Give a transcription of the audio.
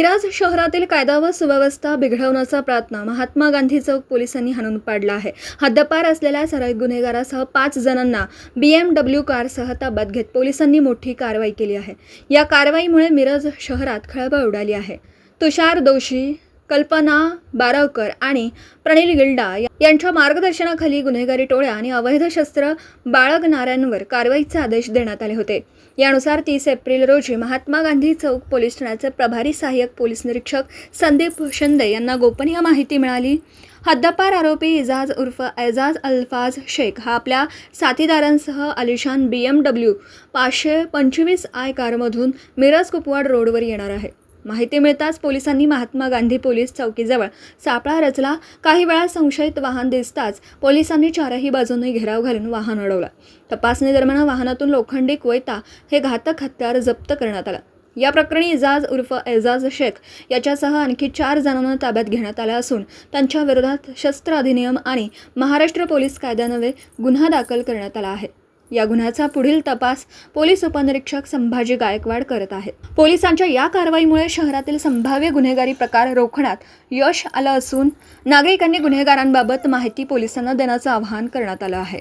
मिराज शहरातील कायदा व सुव्यवस्था बिघडवण्याचा प्रयत्न महात्मा गांधी चौक पोलिसांनी हाणून पाडला आहे। हद्दपार असलेल्या सराईत गुन्हेगारासह 5 जणांना BMW कारसह ताब्यात घेत पोलिसांनी मोठी कारवाई केली आहे। या कारवाईमुळे मिरज शहरात खळबळ उडाली आहे। तुषार दोशी, कल्पना बारावकर आणि प्रणिल गिल्डा यांच्या मार्गदर्शनाखाली गुन्हेगारी टोळ्या आणि अवैध शस्त्र बाळगणाऱ्यांवर कारवाईचे आदेश देण्यात आले होते। यानुसार 30 एप्रिल रोजी महात्मा गांधी चौक पोलीस ठाण्याचे प्रभारी सहाय्यक पोलीस निरीक्षक संदीप शिंदे यांना गोपनीय माहिती मिळाली। हद्दपार आरोपी इजाज उर्फ एजाज अल्फाज शेख हा आपल्या साथीदारांसह आलिशान BMW 525i कारमधून मिरज कुपवाड रोडवर येणार आहे। माहिती मिळताच पोलिसांनी महात्मा गांधी पोलीस चौकीजवळ सापळा रचला। काही वेळा संशयित वाहन दिसताच पोलिसांनी चारही बाजूंनी घेराव घालून वाहन अडवलं। तपासणी दरम्यान वाहनातून लोखंडी कोयता हे घातक हत्यार जप्त करण्यात आलं। या प्रकरणी इजाज उर्फ एजाज शेख याच्यासह आणखी 4 जणांना ताब्यात घेण्यात आलं असून त्यांच्या विरोधात शस्त्र अधिनियम आणि महाराष्ट्र पोलीस कायद्यान्वये गुन्हा दाखल करण्यात आला आहे। या गुन्ह्याचा पुढील तपास पोलीस उपनिरीक्षक संभाजी गायकवाड करत आहेत। पोलिसांच्या या कारवाईमुळे शहरातील संभाव्य गुन्हेगारी प्रकार रोखण्यात यश आलं असून नागरिकांनी गुन्हेगारांबाबत माहिती पोलिसांना देण्याचं आवाहन करण्यात आलं आहे।